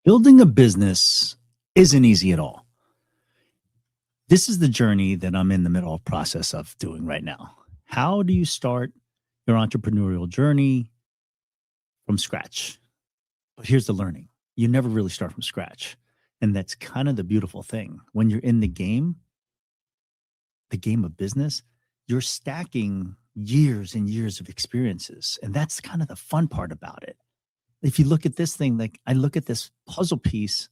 Building a business isn't easy at all. This is the journey that I'm in the middle of process of doing right now. How do you start your entrepreneurial journey from scratch? But here's the learning. You never really start from scratch. And that's kind of the beautiful thing. When you're in the game of business, you're stacking years and years of experiences. And that's kind of the fun part about it. If you look at this thing, like I look at this puzzle piece,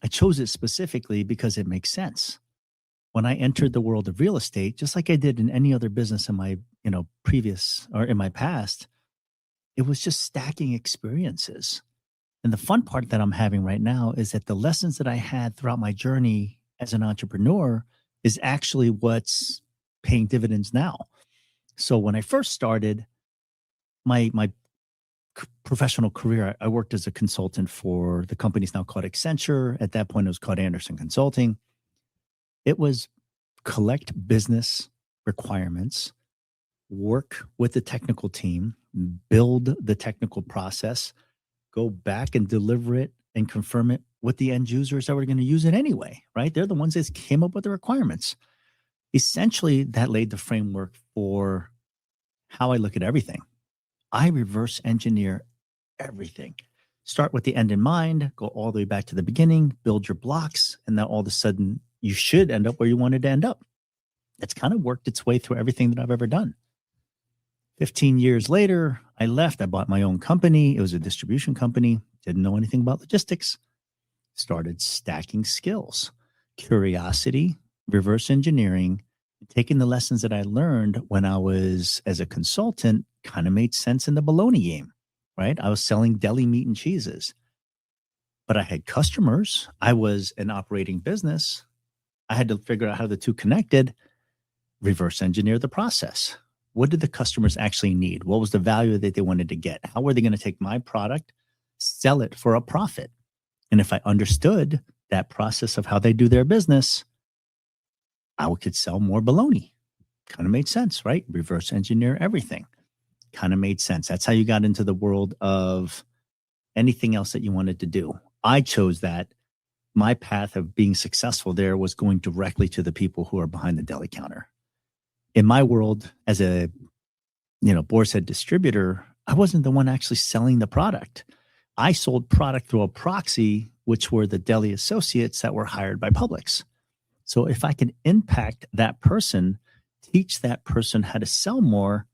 I chose it specifically because it makes sense. When I entered the world of real estate, just like I did in any other business in my, previous or in my past, it was just stacking experiences. And the fun part that I'm having right now is that the lessons that I had throughout my journey as an entrepreneur is actually what's paying dividends now. So when I first started my professional career, I worked as a consultant for the company's now called Accenture. At that point, it was called Anderson Consulting. It was collect business requirements, work with the technical team, build the technical process, go back and deliver it and confirm it with the end users that were going to use it anyway, right? They're the ones that came up with the requirements. Essentially, that laid the framework for how I look at everything. I reverse engineer everything. Start with the end in mind, go all the way back to the beginning, build your blocks, and then all of a sudden you should end up where you wanted to end up. That's kind of worked its way through everything that I've ever done. 15 years later, I left. I bought my own company. It was a distribution company. Didn't know anything about logistics. Started stacking skills, curiosity, reverse engineering, taking the lessons that I learned when I was as a consultant kind of made sense in the bologna game, right? I was selling deli meat and cheeses, but I had customers. I was an operating business. I had to figure out how the two connected, reverse engineer the process. What did the customers actually need? What was the value that they wanted to get? How were they going to take my product, sell it for a profit? And if I understood that process of how they do their business, I could sell more bologna. Kind of made sense, right? Reverse engineer everything. Kind of made sense. That's how you got into the world of anything else that you wanted to do. I chose that. My path of being successful there was going directly to the people who are behind the deli counter. In my world, as a boar's head distributor, I wasn't the one actually selling the product. I sold product through a proxy, which were the deli associates that were hired by Publix. So if I can impact that person, teach that person how to sell more,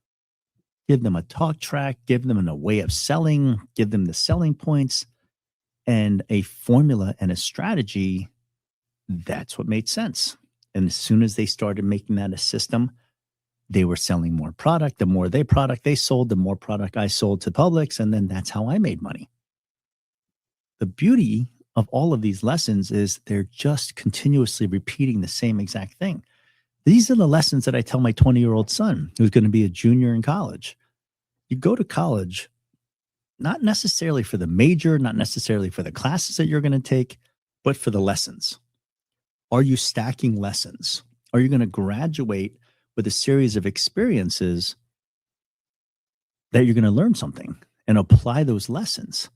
give them a talk track, give them a way of selling, give them the selling points and a formula and a strategy, that's what made sense. And as soon as they started making that a system, they were selling more product. The more they sold, the more product I sold to Publix. And then that's how I made money. The beauty of all of these lessons is they're just continuously repeating the same exact thing. These are the lessons that I tell my 20-year-old son who's going to be a junior in college. You go to college, not necessarily for the major, not necessarily for the classes that you're going to take, but for the lessons. Are you stacking lessons? Are you going to graduate with a series of experiences that you're going to learn something and apply those lessons?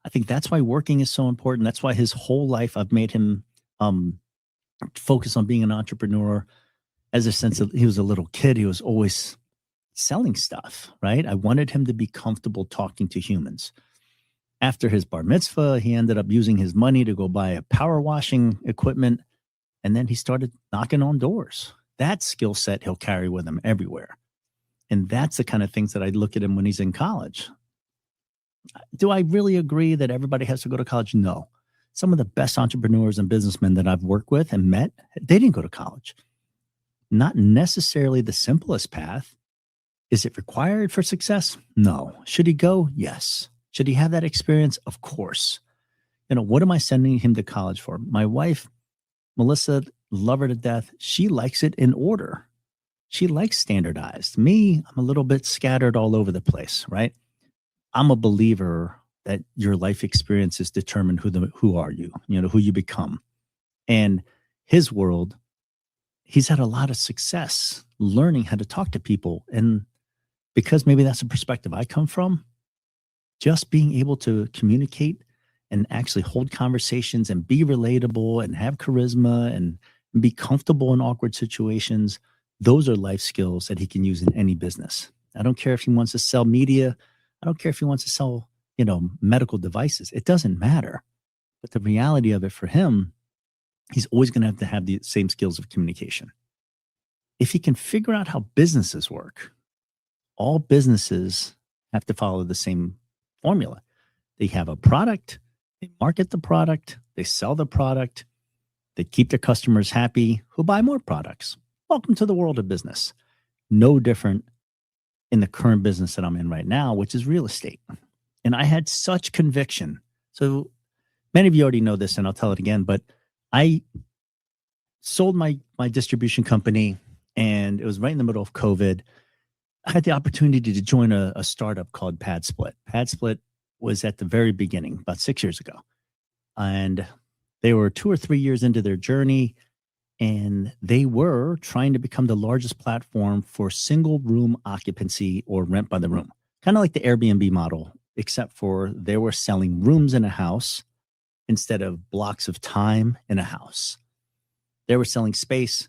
I think that's why working is so important. That's why his whole life I've made him focus on being an entrepreneur as a sense of he was a little kid. He was always selling stuff, right? I wanted him to be comfortable talking to humans. After his bar mitzvah, he ended up using his money to go buy a power washing equipment. And then he started knocking on doors. That skill set he'll carry with him everywhere. And that's the kind of things that I look at him when he's in college. Do I really agree that everybody has to go to college? No. Some of the best entrepreneurs and businessmen that I've worked with and met, they didn't go to college. Not necessarily the simplest path. Is it required for success? No. Should he go? Yes. Should he have that experience? Of course. What am I sending him to college for? My wife, Melissa, love her to death. She likes it in order. She likes standardized. Me, I'm a little bit scattered all over the place, right? I'm a believer that your life experiences determine who are you, who you become. And his world, he's had a lot of success learning how to talk to people. And because maybe that's the perspective I come from, just being able to communicate and actually hold conversations and be relatable and have charisma and be comfortable in awkward situations. Those are life skills that he can use in any business. I don't care if he wants to sell media. I don't care if he wants to sell, medical devices. It doesn't matter. But the reality of it for him, he's always going to have the same skills of communication. If he can figure out how businesses work, all businesses have to follow the same formula. They have a product, they market the product, they sell the product, they keep their customers happy who buy more products. Welcome to the world of business. No different in the current business that I'm in right now, which is real estate. And I had such conviction. So many of you already know this, and I'll tell it again, but I sold my distribution company, and it was right in the middle of COVID. I had the opportunity to join a startup called PadSplit. PadSplit was at the very beginning, about 6 years ago. And they were 2 or 3 years into their journey, and they were trying to become the largest platform for single room occupancy or rent by the room, kind of like the Airbnb model, except for they were selling rooms in a house instead of blocks of time in a house. They were selling space.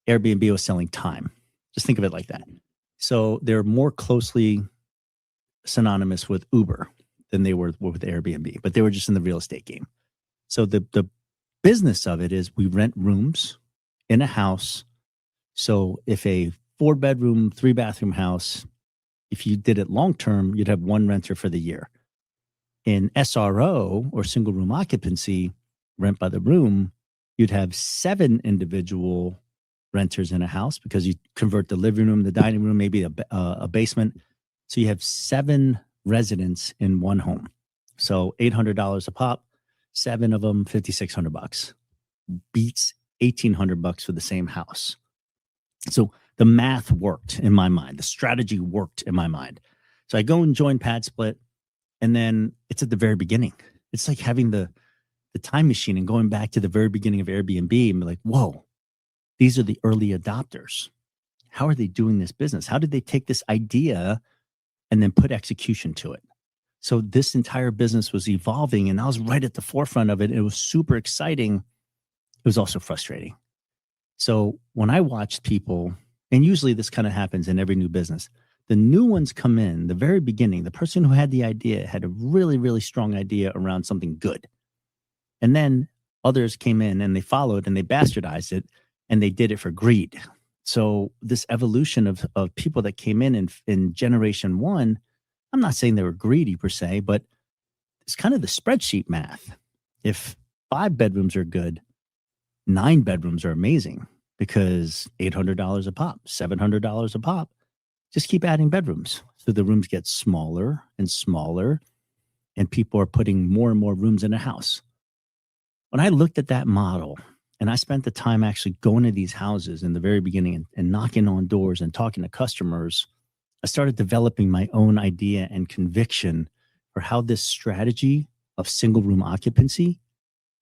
Airbnb was selling time. Just think of it like that. So they're more closely synonymous with Uber than they were with Airbnb, but they were just in the real estate game. So the business of it is we rent rooms in a house. So if a 4-bedroom, 3-bathroom house, if you did it long term, you'd have one renter for the year. In SRO or single room occupancy, rent by the room, you'd have 7 individual renters in a house because you convert the living room, the dining room, maybe a basement. So you have 7 residents in one home. So $800 a pop, 7 of them, $5,600. Beats $1,800 for the same house. So the math worked in my mind. The strategy worked in my mind. So I go and join PadSplit, and then it's at the very beginning. It's like having the time machine and going back to the very beginning of Airbnb and be like, whoa, these are the early adopters. How are they doing this business? How did they take this idea and then put execution to it? So this entire business was evolving, and I was right at the forefront of it. It was super exciting. It was also frustrating. So when I watched people, and usually this kind of happens in every new business, the new ones come in, the very beginning, the person who had the idea had a really, really strong idea around something good. And then others came in and they followed and they bastardized it and they did it for greed. So this evolution of people that came in generation 1, I'm not saying they were greedy per se, but it's kind of the spreadsheet math. If 5 bedrooms are good, 9 bedrooms are amazing because $800 a pop, $700 a pop. Just keep adding bedrooms. So the rooms get smaller and smaller, and people are putting more and more rooms in a house. When I looked at that model, and I spent the time actually going to these houses in the very beginning and knocking on doors and talking to customers, I started developing my own idea and conviction for how this strategy of single room occupancy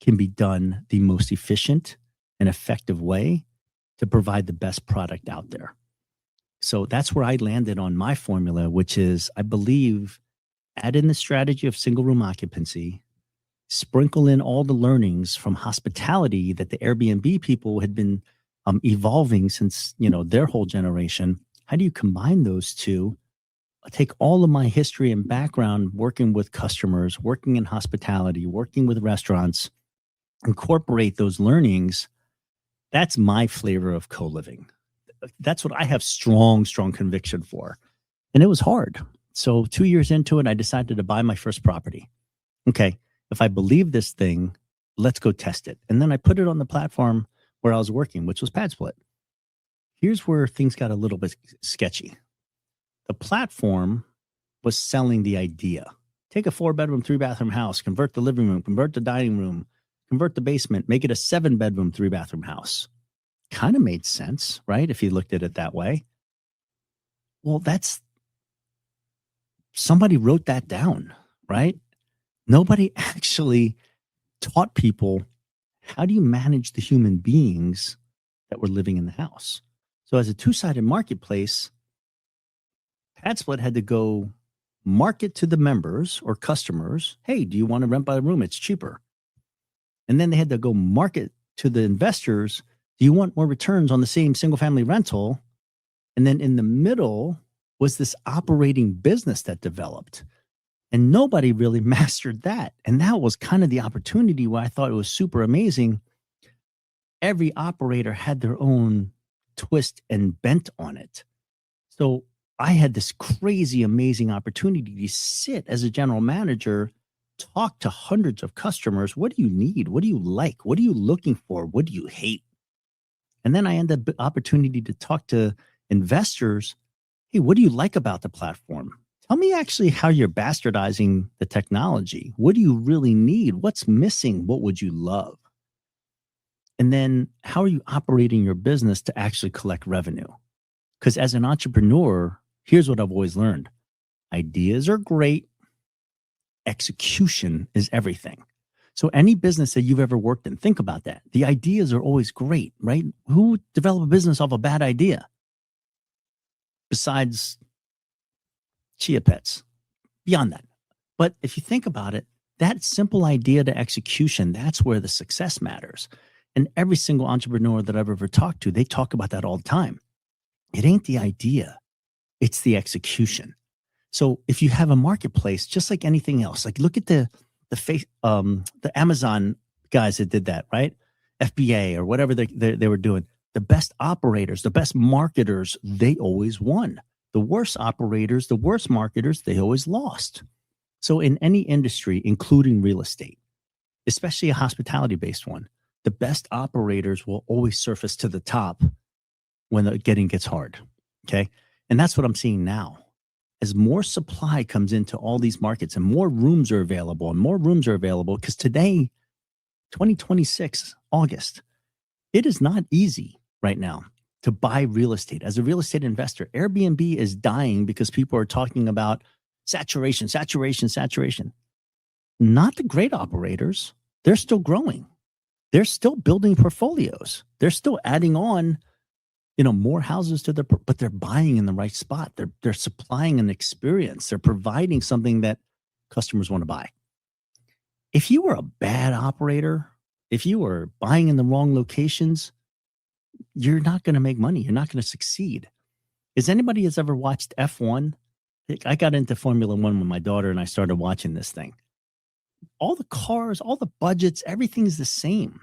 can be done the most efficient and effective way to provide the best product out there. So that's where I landed on my formula, which is, I believe, add in the strategy of single room occupancy, sprinkle in all the learnings from hospitality that the Airbnb people had been evolving since, their whole generation. How do you combine those two? Take all of my history and background working with customers, working in hospitality, working with restaurants, incorporate those learnings. That's my flavor of co-living. That's what I have strong conviction for. And it was hard. So 2 years into it, I decided to buy my first property. Okay, if I believe this thing, let's go test it. And then I put it on the platform where I was working, which was PadSplit. Here's where things got a little bit sketchy. The platform was selling the idea. Take a 4-bedroom, 3-bathroom house, convert the living room, convert the dining room, convert the basement, make it a 7-bedroom, 3-bathroom house. Kind of made sense, right? If you looked at it that way. Well, somebody wrote that down, right? Nobody actually taught people, how do you manage the human beings that were living in the house? So as a 2-sided marketplace, PadSplit had to go market to the members or customers, hey, do you want to rent by the room? It's cheaper. And then they had to go market to the investors, do you want more returns on the same single family rental? And then in the middle was this operating business that developed. And nobody really mastered that. And that was kind of the opportunity where I thought it was super amazing. Every operator had their own twist and bent on it. So I had this crazy, amazing opportunity to sit as a general manager, talk to hundreds of customers. What do you need? What do you like? What are you looking for? What do you hate? And then I had the opportunity to talk to investors. Hey, what do you like about the platform? Tell me actually how you're bastardizing the technology. What do you really need? What's missing? What would you love? And then how are you operating your business to actually collect revenue? Because as an entrepreneur, here's what I've always learned. Ideas are great. Execution is everything. So any business that you've ever worked in, think about that. The ideas are always great, right? Who developed a business off a bad idea? Besides chia pets, beyond that. But if you think about it, that simple idea to execution, that's where the success matters. And every single entrepreneur that I've ever talked to, they talk about that all the time. It ain't the idea, it's the execution. So if you have a marketplace, just like anything else, like look at the Amazon guys that did that, right? FBA or whatever they were doing. The best operators, the best marketers, they always won. The worst operators, the worst marketers, they always lost. So in any industry, including real estate, especially a hospitality-based one, the best operators will always surface to the top when the getting gets hard, okay? And that's what I'm seeing now. As more supply comes into all these markets and more rooms are available, because today, 2026, August, it is not easy right now to buy real estate. As a real estate investor, Airbnb is dying because people are talking about saturation. Not the great operators. They're still growing. They're still building portfolios. They're still adding on, more houses to but they're buying in the right spot. They're supplying an experience. They're providing something that customers want to buy. If you were a bad operator, if you were buying in the wrong locations, you're not going to make money. You're not going to succeed. Is anybody has ever watched F1? I got into Formula One when my daughter and I started watching this thing. All the cars, all the budgets, everything's the same.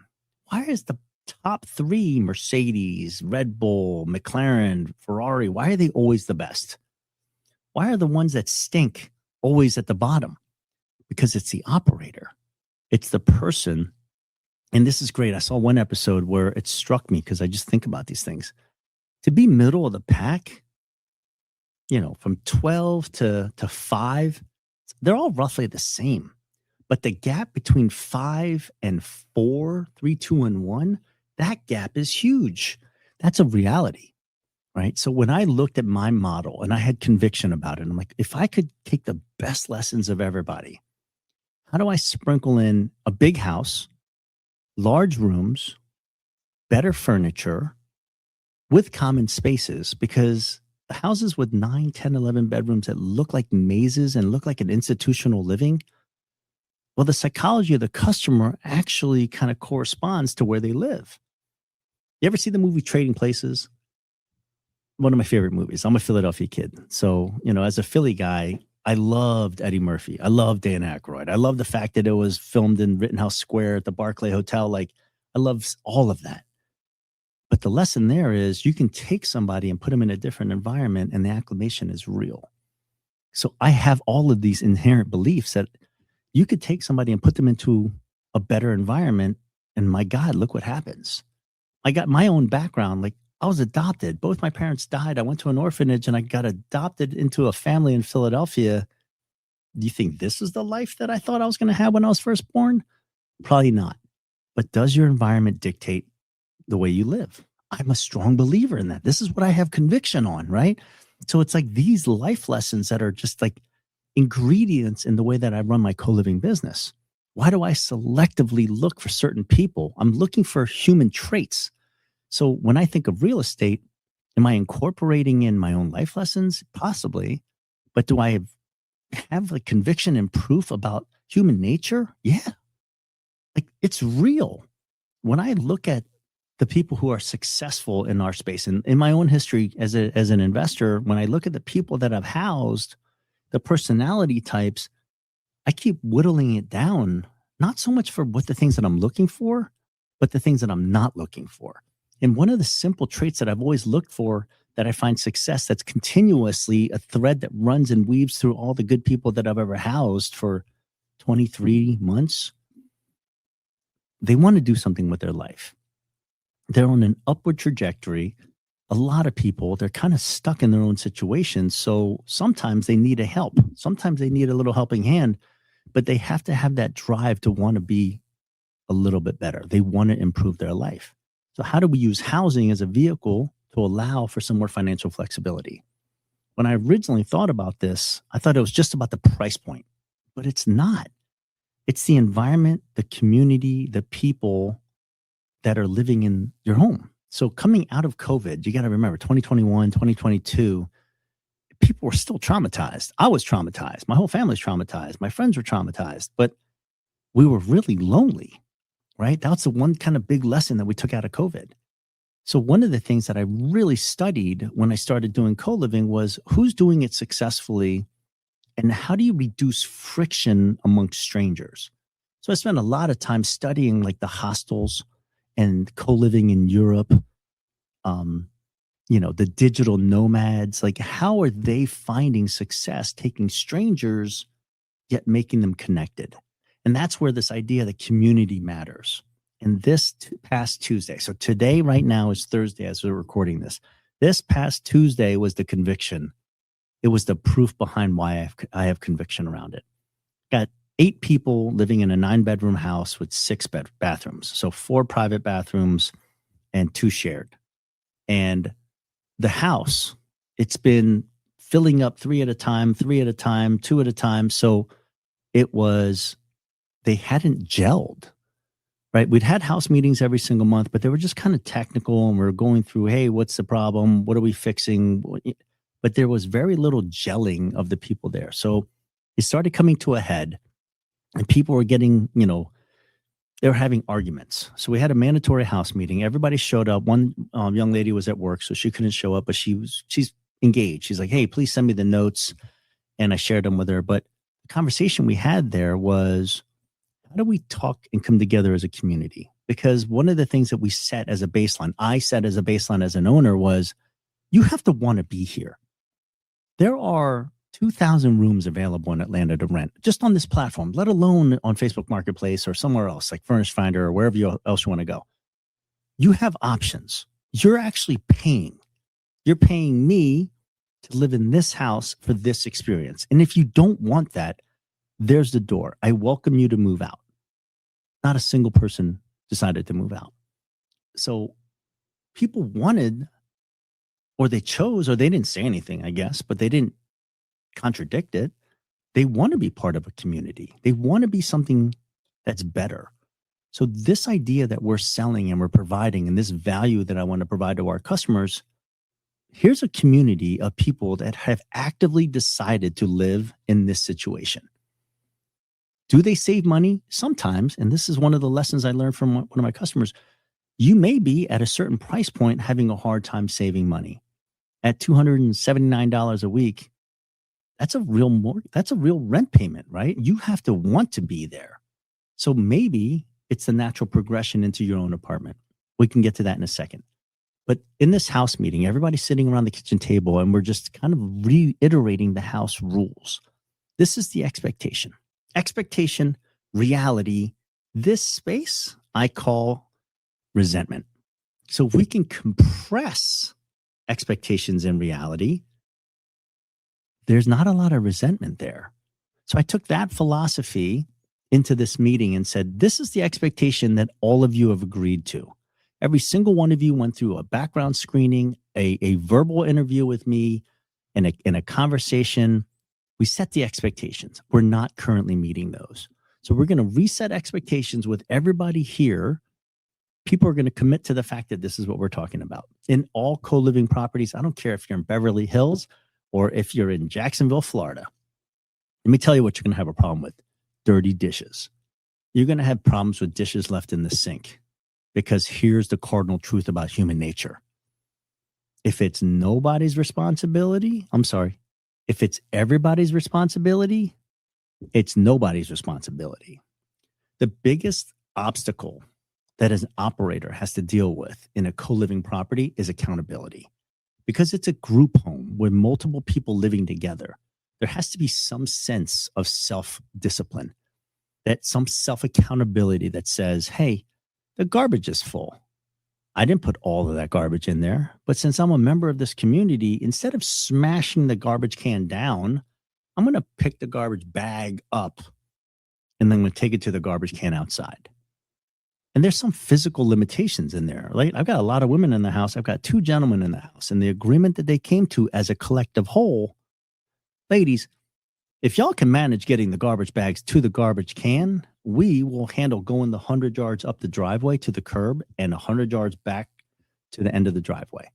Why is the top three, Mercedes, Red Bull, McLaren, Ferrari, why are they always the best? Why are the ones that stink always at the bottom? Because it's the operator. It's the person. And this is great. I saw one episode where it struck me because I just think about these things. To be middle of the pack, from 12 to 5, they're all roughly the same. But the gap between 5 and 4, 3, 2, and 1, that gap is huge. That's a reality, right? So when I looked at my model and I had conviction about it, I'm like, if I could take the best lessons of everybody, how do I sprinkle in a big house, large rooms, better furniture with common spaces? Because the houses with 9, 10, 11 bedrooms that look like mazes and look like an institutional living, well, the psychology of the customer actually kind of corresponds to where they live. You ever see the movie Trading Places? One of my favorite movies. I'm a Philadelphia kid. So, as a Philly guy, I loved Eddie Murphy. I loved Dan Aykroyd. I love the fact that it was filmed in Rittenhouse Square at the Barclay Hotel. Like, I love all of that. But the lesson there is you can take somebody and put them in a different environment and the acclimation is real. So I have all of these inherent beliefs that you could take somebody and put them into a better environment. And my God, look what happens. I got my own background. Like, I was adopted. Both my parents died. I went to an orphanage and I got adopted into a family in Philadelphia. Do you think this is the life that I thought I was going to have when I was first born? Probably not. But does your environment dictate the way you live? I'm a strong believer in that. This is what I have conviction on, right? So it's like these life lessons that are just like ingredients in the way that I run my co-living business. Why do I selectively look for certain people? I'm looking for human traits. So when I think of real estate, am I incorporating in my own life lessons? Possibly. But do I have like conviction and proof about human nature? Yeah. Like it's real. When I look at the people who are successful in our space and in my own history as an investor, when I look at the people that I've housed, the personality types, I keep whittling it down, not so much for what the things that I'm looking for, but the things that I'm not looking for. And one of the simple traits that I've always looked for that I find success that's continuously a thread that runs and weaves through all the good people that I've ever housed for 23 months, they want to do something with their life. They're on an upward trajectory. A lot of people, they're kind of stuck in their own situation. So sometimes they need a help. Sometimes they need a little helping hand, but they have to have that drive to want to be a little bit better. They want to improve their life. So how do we use housing as a vehicle to allow for some more financial flexibility? When I originally thought about this, I thought it was just about the price point, but it's not. It's the environment, the community, the people that are living in your home. So coming out of COVID, you got to remember 2021, 2022, people were still traumatized. I was traumatized. My whole family's traumatized. My friends were traumatized, but we were really lonely, right? That's the one kind of big lesson that we took out of COVID. So one of the things that I really studied when I started doing co-living was who's doing it successfully and how do you reduce friction amongst strangers? So I spent a lot of time studying like the hostels and co-living in Europe, the digital nomads, like how are they finding success taking strangers yet making them connected? And that's where this idea that community matters. And this past Tuesday, so today right now is Thursday as we're recording this. This past Tuesday was the conviction. It was the proof behind why I have conviction around it. Got 8 people living in a 9-bedroom house with 6 bathrooms. So 4 private bathrooms and 2 shared. And the house, it's been filling up 3 at a time, 2 at a time. So they hadn't gelled, right? We'd had house meetings every single month, but they were just kind of technical and we were going through, hey, what's the problem? What are we fixing? But there was very little gelling of the people there. So it started coming to a head and people were getting, they were having arguments. So we had a mandatory house meeting. Everybody showed up. One young lady was at work, so she couldn't show up, but she's engaged. She's like, hey, please send me the notes. And I shared them with her. But the conversation we had there was, how do we talk and come together as a community? Because one of the things that we set as a baseline, I set as a baseline as an owner was, you have to want to be here. There are 2,000 rooms available in Atlanta to rent just on this platform, let alone on Facebook Marketplace or somewhere else like Furnished Finder or wherever else you want to go. You have options. You're actually paying. You're paying me to live in this house for this experience. And if you don't want that, there's the door. I welcome you to move out. Not a single person decided to move out. So people wanted, or they chose, or they didn't say anything, I guess, but they didn't contradict it. They want to be part of a community. They want to be something that's better. So this idea that we're selling and we're providing and this value that I want to provide to our customers, here's a community of people that have actively decided to live in this situation. Do they save money? Sometimes, and this is one of the lessons I learned from one of my customers. You may be at a certain price point having a hard time saving money. At $279 a week, that's a real rent payment, right? You have to want to be there. So maybe it's the natural progression into your own apartment. We can get to that in a second. But in this house meeting, everybody's sitting around the kitchen table and we're just kind of reiterating the house rules. This is the expectation. Expectation, reality, this space I call resentment. So if we can compress expectations and reality, there's not a lot of resentment there. So I took that philosophy into this meeting and said, this is the expectation that all of you have agreed to. Every single one of you went through a background screening, a verbal interview with me, and a conversation. We set the expectations. We're not currently meeting those. So we're going to reset expectations with everybody here. People are going to commit to the fact that this is what we're talking about. In all co-living properties, I don't care if you're in Beverly Hills or if you're in Jacksonville, Florida. Let me tell you what you're going to have a problem with: dirty dishes. You're going to have problems with dishes left in the sink, because here's the cardinal truth about human nature. If it's nobody's responsibility, if it's everybody's responsibility, it's nobody's responsibility. The biggest obstacle that an operator has to deal with in a co-living property is accountability. Because it's a group home with multiple people living together, there has to be some sense of self-discipline, that some self-accountability that says, hey, the garbage is full. I didn't put all of that garbage in there, but since I'm a member of this community, instead of smashing the garbage can down, I'm going to pick the garbage bag up and then I'm going to take it to the garbage can outside. And there's some physical limitations in there, right? I've got a lot of women in the house. I've got 2 gentlemen in the house, and the agreement that they came to as a collective whole, ladies, if y'all can manage getting the garbage bags to the garbage can, we will handle going the 100 yards up the driveway to the curb and 100 yards back to the end of the driveway.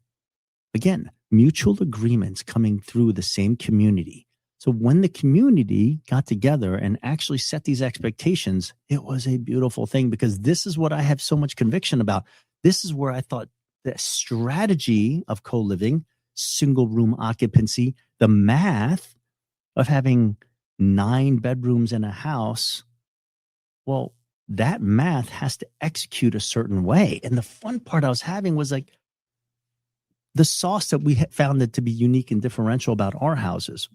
Again, mutual agreements coming through the same community. So when the community got together and actually set these expectations, it was a beautiful thing, because this is what I have so much conviction about. This is where I thought the strategy of co-living, single room occupancy, the math of having 9 bedrooms in a house, well, that math has to execute a certain way. And the fun part I was having was like the sauce that we found it to be unique and differential about our houses.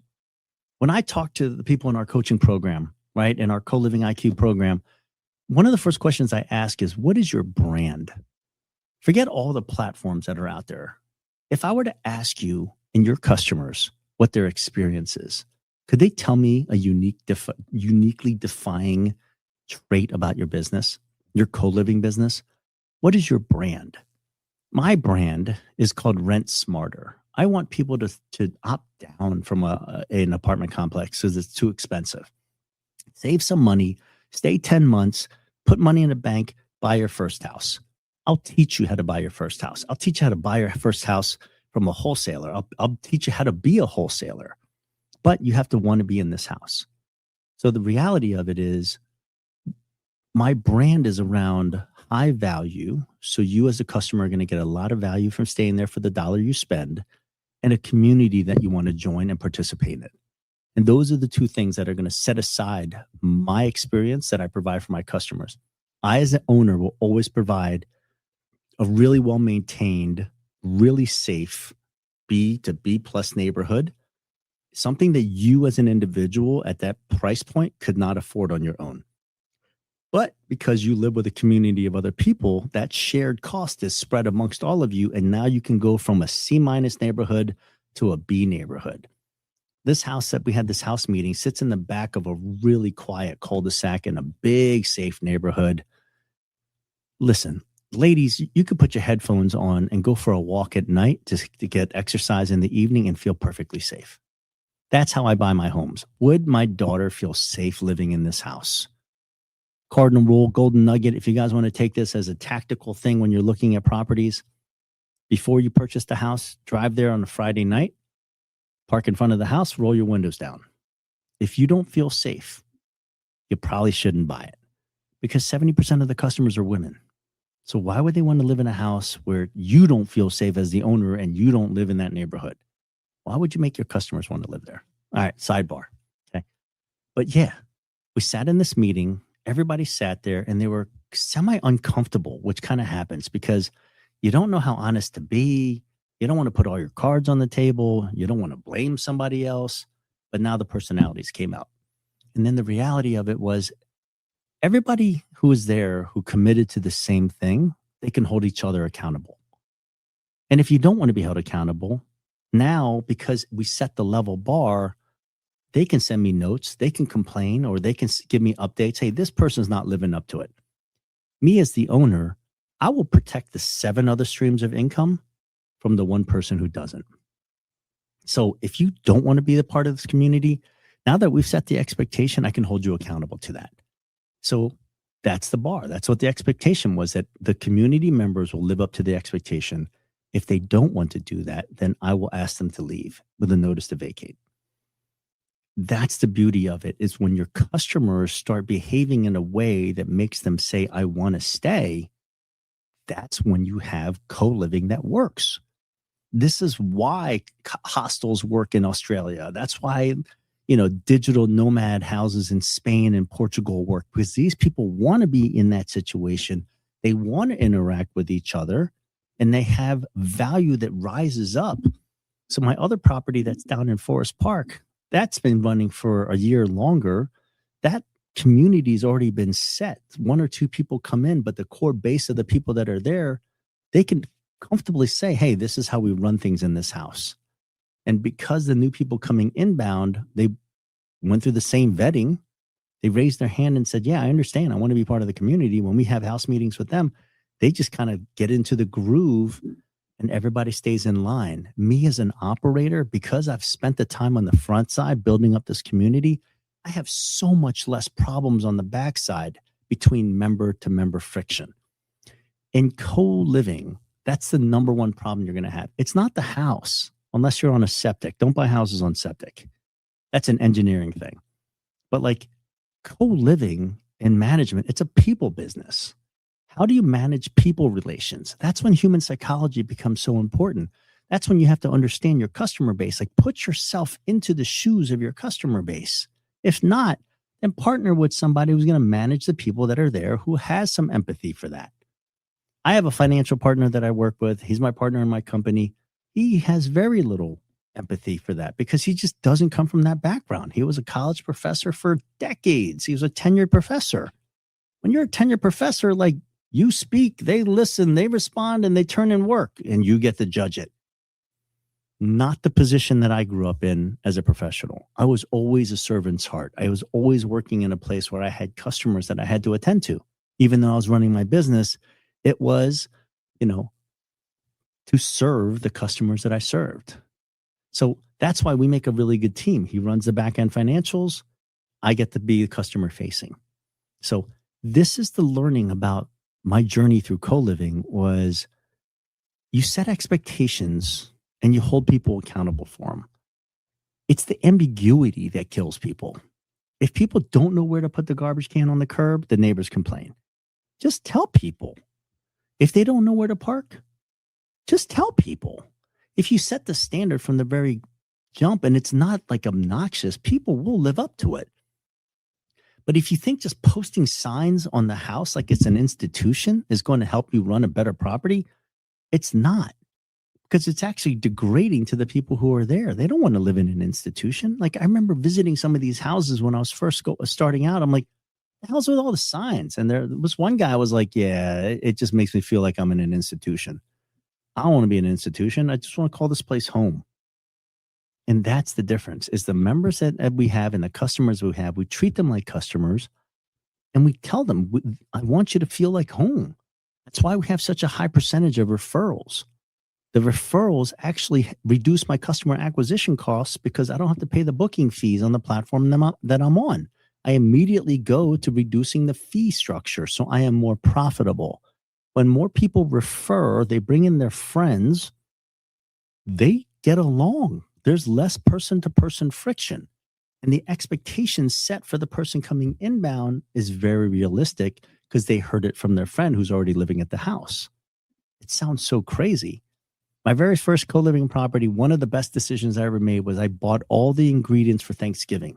When I talk to the people in our coaching program, right, in our co-living IQ program, one of the first questions I ask is, what is your brand? Forget all the platforms that are out there. If I were to ask you and your customers what their experience is, could they tell me a uniquely defining trait about your business, your co-living business? What is your brand? My brand is called Rent Smarter. I want people to opt down from an apartment complex because it's too expensive. Save some money, stay 10 months, put money in the bank, buy your first house. I'll teach you how to buy your first house. I'll teach you how to buy your first house from a wholesaler. I'll teach you how to be a wholesaler. But you have to want to be in this house. So the reality of it is, my brand is around high value. So you as a customer are going to get a lot of value from staying there for the dollar you spend, and a community that you want to join and participate in. And those are the 2 things that are going to set aside my experience that I provide for my customers. I, as an owner, will always provide a really well-maintained, really safe B to B plus neighborhood, something that you as an individual at that price point could not afford on your own. But because you live with a community of other people, that shared cost is spread amongst all of you. And now you can go from a C- neighborhood to a B neighborhood. This house that we had this house meeting sits in the back of a really quiet cul-de-sac in a big, safe neighborhood. Listen, ladies, you could put your headphones on and go for a walk at night to get exercise in the evening and feel perfectly safe. That's how I buy my homes. Would my daughter feel safe living in this house? Cardinal rule, golden nugget. If you guys want to take this as a tactical thing when you're looking at properties, before you purchase the house, drive there on a Friday night, park in front of the house, roll your windows down. If you don't feel safe, you probably shouldn't buy it, because 70% of the customers are women. So why would they want to live in a house where you don't feel safe as the owner and you don't live in that neighborhood? Why would you make your customers want to live there? All right, sidebar. Okay. But yeah, we sat in this meeting. Everybody sat there and they were semi-uncomfortable, which kind of happens because you don't know how honest to be. You don't want to put all your cards on the table. You don't want to blame somebody else. But now the personalities came out. And then the reality of it was, everybody who was there who committed to the same thing, they can hold each other accountable. And if you don't want to be held accountable, now, because we set the level bar, they can send me notes, they can complain, or they can give me updates. Hey, this person's not living up to it. Me as the owner, I will protect the 7 other streams of income from the one person who doesn't. So if you don't want to be a part of this community, now that we've set the expectation, I can hold you accountable to that. So that's the bar. That's what the expectation was, that the community members will live up to the expectation. If they don't want to do that, then I will ask them to leave with a notice to vacate. That's the beauty of it, is when your customers start behaving in a way that makes them say, I want to stay, that's when you have co-living that works. This is why hostels work in Australia. That's why, digital nomad houses in Spain and Portugal work, because these people want to be in that situation. They want to interact with each other, and they have value that rises up. So my other property that's down in Forest Park, that's been running for a year longer. That community's already been set. One or two people come in, but the core base of the people that are there, they can comfortably say, hey, this is how we run things in this house. And because the new people coming inbound, they went through the same vetting. They raised their hand and said, yeah, I understand. I want to be part of the community. When we have house meetings with them, they just kind of get into the groove and everybody stays in line. Me as an operator, because I've spent the time on the front side building up this community, I have so much less problems on the backside between member to member friction. In co-living, that's the number one problem you're going to have. It's not the house, unless you're on a septic. Don't buy houses on septic. That's an engineering thing. But like co-living and management, it's a people business. How do you manage people relations? That's when human psychology becomes so important. That's when you have to understand your customer base. Like, put yourself into the shoes of your customer base. If not, then partner with somebody who's going to manage the people that are there, who has some empathy for that. I have a financial partner that I work with. He's my partner in my company. He has very little empathy for that because he just doesn't come from that background. He was a college professor for decades. He was a tenured professor. When you're a tenured professor, like, you speak, they listen, they respond, and they turn in work, and you get to judge it. Not the position that I grew up in as a professional. I was always a servant's heart. I was always working in a place where I had customers that I had to attend to. Even though I was running my business, it was, to serve the customers that I served. So that's why we make a really good team. He runs the back end financials. I get to be customer facing. So this is the learning about my journey through co-living, was you set expectations and you hold people accountable for them. It's the ambiguity that kills people. If people don't know where to put the garbage can on the curb, the neighbors complain. Just tell people. If they don't know where to park, just tell people. If you set the standard from the very jump and it's not like obnoxious, people will live up to it. But if you think just posting signs on the house like it's an institution is going to help you run a better property, it's not. Because it's actually degrading to the people who are there. They don't want to live in an institution. Like, I remember visiting some of these houses when I was first starting out. I'm like, the hell's with all the signs? And there was one guy was like, yeah, it just makes me feel like I'm in an institution. I don't want to be in an institution. I just want to call this place home. And that's the difference, is the members that we have and the customers we have, we treat them like customers and we tell them, I want you to feel like home. That's why we have such a high percentage of referrals. The referrals actually reduce my customer acquisition costs because I don't have to pay the booking fees on the platform that I'm on. I immediately go to reducing the fee structure, so I am more profitable. When more people refer, they bring in their friends, they get along. There's less person-to-person friction. And the expectation set for the person coming inbound is very realistic because they heard it from their friend who's already living at the house. It sounds so crazy. My very first co-living property, one of the best decisions I ever made was I bought all the ingredients for Thanksgiving.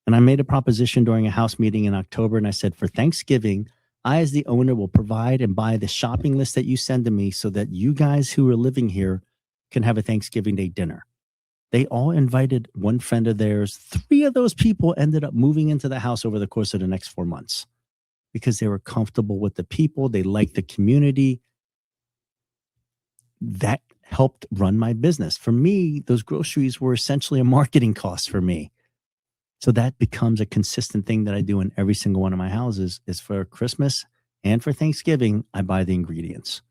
And I made a proposition during a house meeting in October, and I said, for Thanksgiving, I, as the owner, will provide and buy the shopping list that you send to me so that you guys who are living here can have a Thanksgiving Day dinner. They all invited one friend of theirs. 3 of those people ended up moving into the house over the course of the next 4 months because they were comfortable with the people. They liked the community. That helped run my business. For me, those groceries were essentially a marketing cost for me. So that becomes a consistent thing that I do in every single one of my houses. Is for Christmas and for Thanksgiving, I buy the ingredients.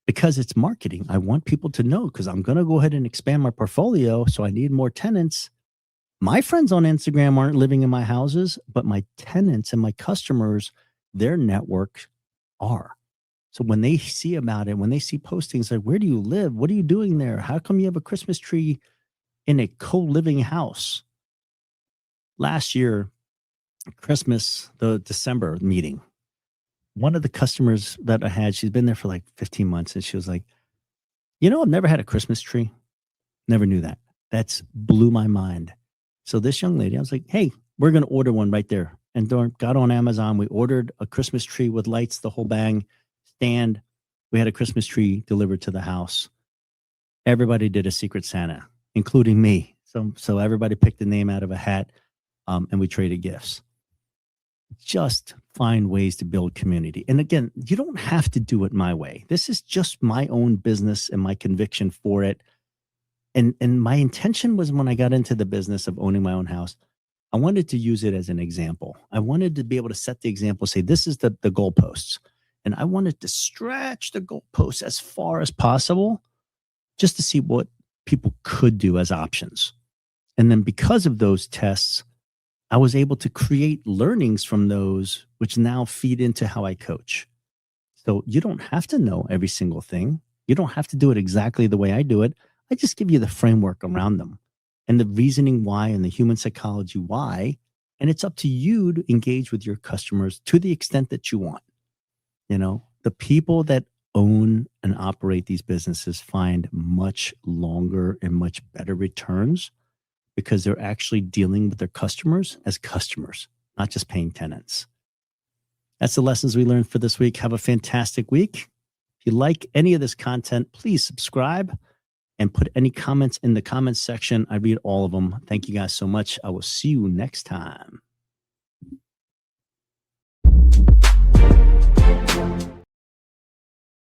Because it's marketing. I want people to know, because I'm going to go ahead and expand my portfolio. So I need more tenants. My friends on Instagram aren't living in my houses, but my tenants and my customers, their network are. So when they see about it, when they see postings like, where do you live? What are you doing there? How come you have a Christmas tree in a co-living house? last year, Christmas, the December meeting, one of the customers that I had, she's been there for like 15 months, and she was like, I've never had a Christmas tree. Never knew that. That's blew my mind. So this young lady, I was like, hey, we're going to order one right there. And got on Amazon. We ordered a Christmas tree with lights, the whole bang, stand. We had a Christmas tree delivered to the house. Everybody did a Secret Santa, including me. So everybody picked a name out of a hat, and we traded gifts. Just find ways to build community. And again, you don't have to do it my way. This is just my own business and my conviction for it. And my intention was, when I got into the business of owning my own house, I wanted to use it as an example. I wanted to be able to set the example, say, this is the goalposts. And I wanted to stretch the goalposts as far as possible just to see what people could do as options. And then because of those tests, I was able to create learnings from those, which now feed into how I coach. So you don't have to know every single thing. You don't have to do it exactly the way I do it. I just give you the framework around them and the reasoning why and the human psychology why. And it's up to you to engage with your customers to the extent that you want. The people that own and operate these businesses find much longer and much better returns because they're actually dealing with their customers as customers, not just paying tenants. That's the lessons we learned for this week. Have a fantastic week. If you like any of this content, please subscribe and put any comments in the comments section. I read all of them. Thank you guys so much. I will see you next time.